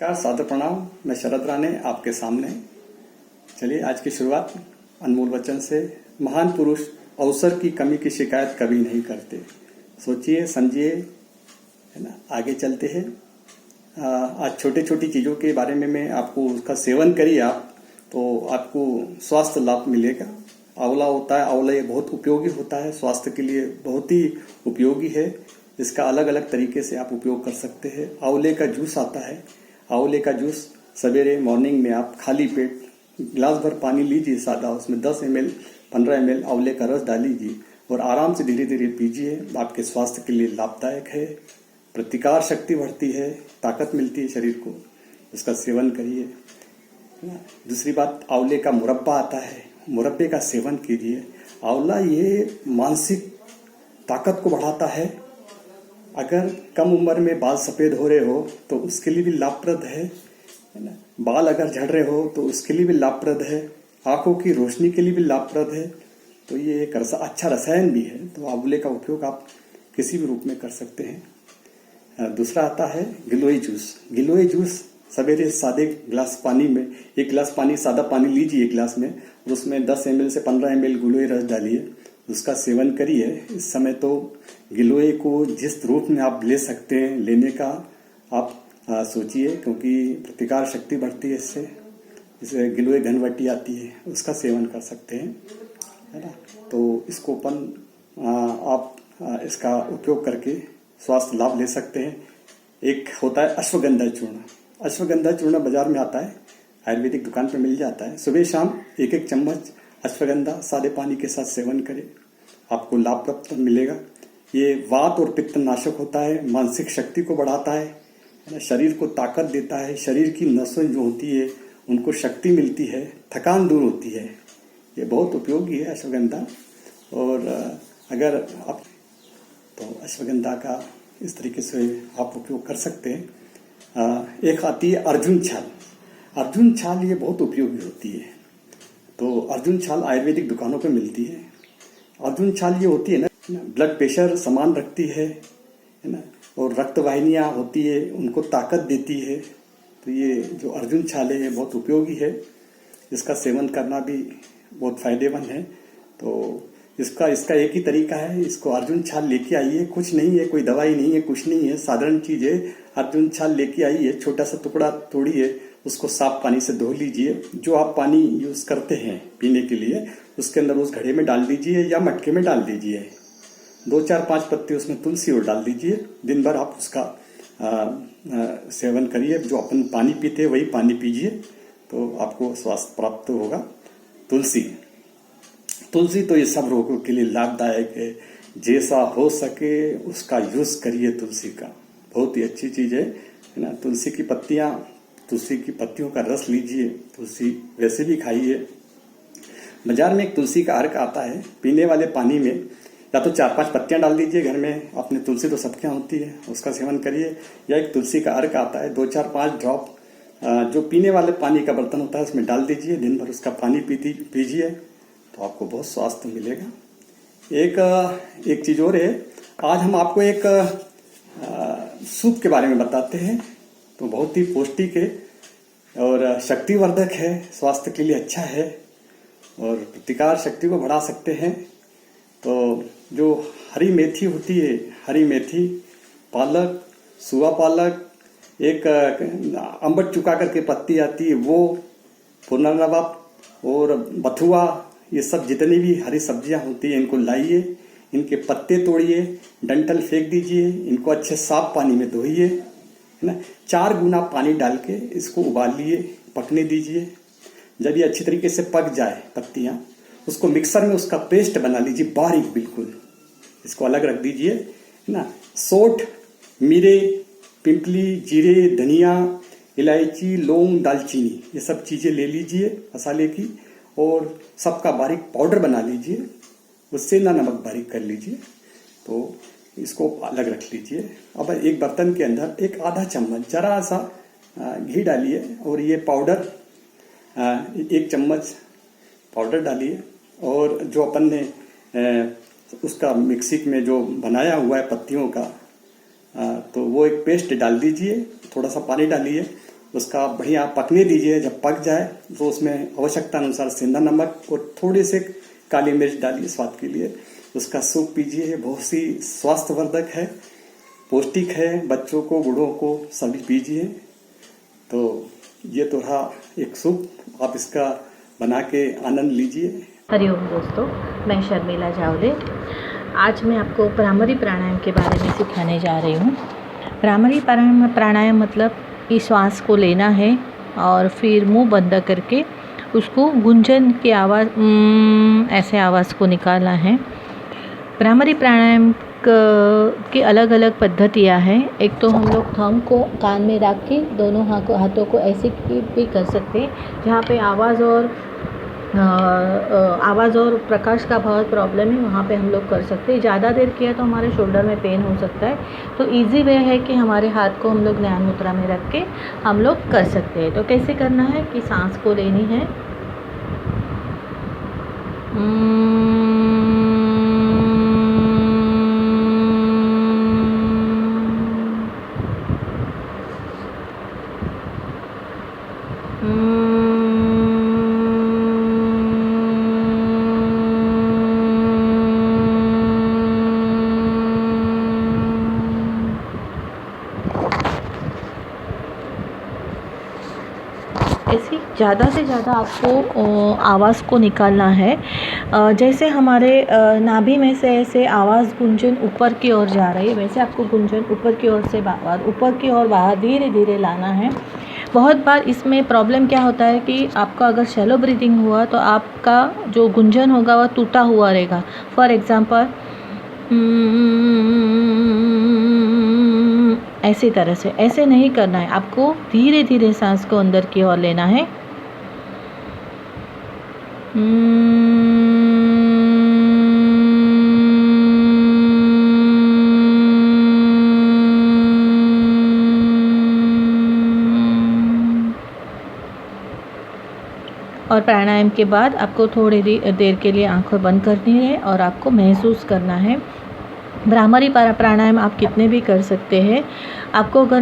नमस्कार, सादर प्रणाम। मैं शरद राणे आपके सामने। चलिए आज की शुरुआत अनमोल वचन से। महान पुरुष अवसर की कमी की शिकायत कभी नहीं करते। सोचिए, समझिए, है ना। आगे चलते हैं। आज छोटी छोटी चीज़ों के बारे में मैं आपको उसका सेवन करिए आप, तो आपको स्वास्थ्य लाभ मिलेगा। आंवला होता है, आंवला ये बहुत उपयोगी होता है, स्वास्थ्य के लिए बहुत ही उपयोगी है। इसका अलग अलग तरीके से आप उपयोग कर सकते हैं। आंवले का जूस आता है, आंवले का जूस सवेरे मॉर्निंग में आप खाली पेट गिलास भर पानी लीजिए सादा, उसमें 10 ml 15 ml आंवले का रस डालीजिए और आराम से धीरे धीरे पीजिए। आपके स्वास्थ्य के लिए लाभदायक है। प्रतिकार शक्ति बढ़ती है, ताकत मिलती है शरीर को, उसका सेवन करिए। दूसरी बात, आंवले का मुरब्बा आता है, मुरब्बे का सेवन कीजिए। आंवला ये मानसिक ताकत को बढ़ाता है। अगर कम उम्र में बाल सफ़ेद हो रहे हो तो उसके लिए भी लाभप्रद है ना। बाल अगर झड़ रहे हो तो उसके लिए भी लाभप्रद है। आंखों की रोशनी के लिए भी लाभप्रद है। तो ये एक अच्छा रसायन भी है। तो आंवले का उपयोग आप किसी भी रूप में कर सकते हैं। दूसरा आता है गिलोय जूस। गिलोय जूस सवेरे सादे गिलास पानी में, एक गिलास पानी सादा पानी लीजिए एक गिलास में, और उसमें 10 ml से 15 ml गिलोय रस डालिए, उसका सेवन करिए। इस समय तो गिलोय को जिस रूप में आप ले सकते हैं, लेने का आप सोचिए, क्योंकि प्रतिकार शक्ति बढ़ती है इससे गिलोय घनवटी आती है, उसका सेवन कर सकते हैं, है ना। तो इसको आप इसका उपयोग करके स्वास्थ्य लाभ ले सकते हैं। एक होता है अश्वगंधा चूर्ण। अश्वगंधा चूर्ण बाजार में आता है, आयुर्वेदिक दुकान पे मिल जाता है। सुबह शाम एक एक चम्मच अश्वगंधा सादे पानी के साथ सेवन करें, आपको लाभ प्राप्त मिलेगा। ये वात और पित्त नाशक होता है, मानसिक शक्ति को बढ़ाता है, शरीर को ताकत देता है। शरीर की नसों जो होती है उनको शक्ति मिलती है, थकान दूर होती है। ये बहुत उपयोगी है अश्वगंधा। और अगर आप तो अश्वगंधा का इस तरीके से आप उपयोग कर सकते हैं। एक आती है अर्जुन छाल। अर्जुन छाल ये बहुत उपयोगी होती है। तो अर्जुन छाल आयुर्वेदिक दुकानों पे मिलती है। अर्जुन छाल ये होती है ना, ब्लड प्रेशर समान रखती है ना, और रक्त वाहिनियाँ होती है उनको ताकत देती है। तो ये जो अर्जुन छाल है ये बहुत उपयोगी है। इसका सेवन करना भी बहुत फायदेमंद है। तो इसका एक ही तरीका है। इसको अर्जुन छाल लेके आइए, कुछ नहीं है, कोई दवाई नहीं है, कुछ नहीं है, साधारण चीज है। अर्जुन छाल लेके आइए, छोटा सा टुकड़ा तोड़िए, उसको साफ पानी से धो लीजिए। जो आप पानी यूज करते हैं पीने के लिए उसके अंदर उस घड़े में डाल दीजिए या मटके में डाल दीजिए। 2 4 5 पत्ते उसमें तुलसी और डाल दीजिए। दिन भर आप उसका सेवन करिए। जो अपन पानी पीते हैं वही पानी पीजिए, तो आपको स्वास्थ्य प्राप्त होगा। तुलसी तो ये सब रोगों के लिए लाभदायक है। जैसा हो सके उसका यूज करिए। तुलसी का बहुत ही अच्छी चीज है ना। तुलसी की पत्तियों का रस लीजिए। तुलसी वैसे भी खाइए। बाजार में एक तुलसी का अर्क आता है, पीने वाले पानी में या तो 4 5 पत्तियां डाल दीजिए घर में अपने। तुलसी तो सबके यहाँ होती है, उसका सेवन करिए। या एक तुलसी का अर्क आता है, 2 4 5 ड्रॉप जो पीने वाले पानी का बर्तन होता है उसमें डाल दीजिए। दिन भर उसका पानी पीजिए, तो आपको बहुत स्वास्थ्य मिलेगा। एक चीज और है, आज हम आपको एक सूप के बारे में बताते हैं। तो बहुत ही पौष्टिक है और शक्तिवर्धक है, स्वास्थ्य के लिए अच्छा है और प्रतिकार शक्ति को बढ़ा सकते हैं। तो जो हरी मेथी होती है, हरी मेथी, पालक, सुआ पालक, एक अम्बट चुका करके पत्ती आती है वो, पुनर्नवा और बथुआ, ये सब जितनी भी हरी सब्जियां होती हैं इनको लाइए, इनके पत्ते तोड़िए, डंठल फेंक दीजिए, इनको अच्छे साफ पानी में धोइए, है ना। 4 गुना पानी डाल के इसको उबालिए, पकने दीजिए। जब ये अच्छी तरीके से पक जाए पत्तियां, उसको मिक्सर में उसका पेस्ट बना लीजिए बारीक बिल्कुल। इसको अलग रख दीजिए, है ना। सौंठ, मिरे, पिंपली, जीरे, धनिया, इलायची, लौंग, दालचीनी, ये सब चीजें ले लीजिए मसाले की और सबका बारीक पाउडर बना लीजिए। उससे ना नमक बारीक कर लीजिए। तो इसको अलग रख लीजिए। अब एक बर्तन के अंदर एक आधा चम्मच जरा सा घी डालिए और ये पाउडर 1 चम्मच पाउडर डालिए। और जो अपन ने उसका मिक्सी में जो बनाया हुआ है पत्तियों का, तो वो एक पेस्ट डाल दीजिए। थोड़ा सा पानी डालिए उसका बढ़िया पकने दीजिए। जब पक जाए तो उसमें आवश्यकता अनुसार सेंधा नमक और थोड़ी से काली मिर्च डालिए स्वाद के लिए। उसका सूप पीजिए, बहुत ही स्वास्थ्यवर्धक है, पौष्टिक है, बच्चों को बूढ़ों को सभी पीजिए। तो ये तो रहा एक सूप, आप इसका बना के आनंद लीजिए। हरिओम दोस्तों, मैं शर्मिला जावले। आज मैं आपको भ्रामरी प्राणायाम के बारे में सिखाने जा रही हूँ। भ्रामरी प्राणायाम मतलब कि श्वास को लेना है और फिर मुंह बंद करके उसको गुंजन की आवाज़ ऐसे आवाज़ को निकालना है। भ्रामरी प्राणायाम की अलग अलग पद्धतियाँ हैं। एक तो हम लोग थंब को कान में रख के दोनों हाथों को ऐसे भी कर सकते हैं, जहाँ पे आवाज़ और प्रकाश का बहुत प्रॉब्लम है, वहाँ पे हम लोग कर सकते हैं। ज़्यादा देर किया तो हमारे शोल्डर में पेन हो सकता है, तो इजी वे है कि हमारे हाथ को हम लोग ध्यान मुद्रा में रख के हम लोग कर सकते हैं। तो कैसे करना है कि सांस को लेनी है, ऐसी ज़्यादा से ज़्यादा आपको आवाज़ को निकालना है। जैसे हमारे नाभि में से ऐसे आवाज़ गुंजन ऊपर की ओर जा रही है, वैसे आपको गुंजन ऊपर की ओर से ऊपर की ओर बाहर धीरे धीरे लाना है। बहुत बार इसमें प्रॉब्लम क्या होता है कि आपका अगर शैलो ब्रीदिंग हुआ तो आपका जो गुंजन होगा वह टूटा हुआ रहेगा। फॉर एग्ज़ाम्पल ऐसी तरह से ऐसे नहीं करना है, आपको धीरे धीरे सांस को अंदर की ओर लेना है। और प्राणायाम के बाद आपको थोड़ी देर के लिए आंखें बंद करनी है और आपको महसूस करना है। भ्रामरी प्राणायाम आप कितने भी कर सकते हैं। आपको अगर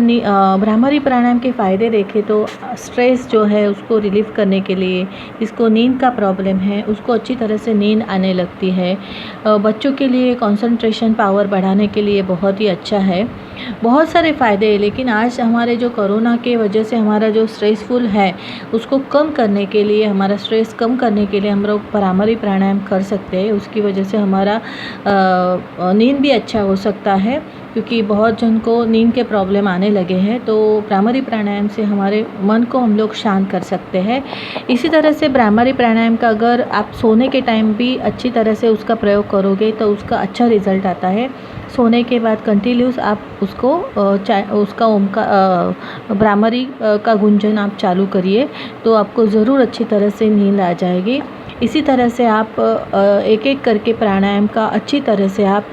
भ्रामरी प्राणायाम के फ़ायदे देखें तो स्ट्रेस जो है उसको रिलीफ करने के लिए, जिसको नींद का प्रॉब्लम है उसको अच्छी तरह से नींद आने लगती है। बच्चों के लिए कंसंट्रेशन पावर बढ़ाने के लिए बहुत ही अच्छा है। बहुत सारे फ़ायदे हैं, लेकिन आज हमारे जो कोरोना के वजह से हमारा जो स्ट्रेसफुल है उसको कम करने के लिए, हमारा स्ट्रेस कम करने के लिए हम लोग भ्रामरी प्राणायाम कर सकते हैं। उसकी वजह से हमारा नींद भी अच्छा हो सकता है, क्योंकि बहुत जन को नींद के प्रॉब्लम आने लगे हैं। तो भ्रामरी प्राणायाम से हमारे मन को हम लोग शांत कर सकते हैं। इसी तरह से भ्रामरी प्राणायाम का अगर आप सोने के टाइम भी अच्छी तरह से उसका प्रयोग करोगे तो उसका अच्छा रिज़ल्ट आता है। सोने के बाद कंटिन्यूस आप उसको भ्रामरी का गुंजन आप चालू करिए, तो आपको ज़रूर अच्छी तरह से नींद आ जाएगी। इसी तरह से आप एक एक करके प्राणायाम का अच्छी तरह से आप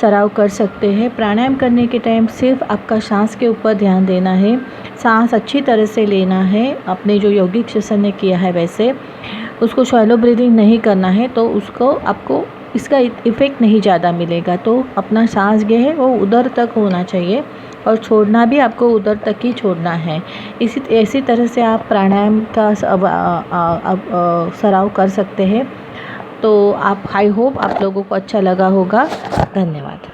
सराव कर सकते हैं। प्राणायाम करने के टाइम सिर्फ आपका सांस के ऊपर ध्यान देना है, सांस अच्छी तरह से लेना है, अपने जो योगिक श्वसन ने किया है वैसे। उसको शैलो ब्रीदिंग नहीं करना है, तो उसको आपको इसका इफ़ेक्ट नहीं ज़्यादा मिलेगा। तो अपना सांस जो है वो उधर तक होना चाहिए और छोड़ना भी आपको उधर तक ही छोड़ना है। इसी तरह से आप प्राणायाम का सराव कर सकते हैं। तो आई होप आप लोगों को अच्छा लगा होगा। धन्यवाद।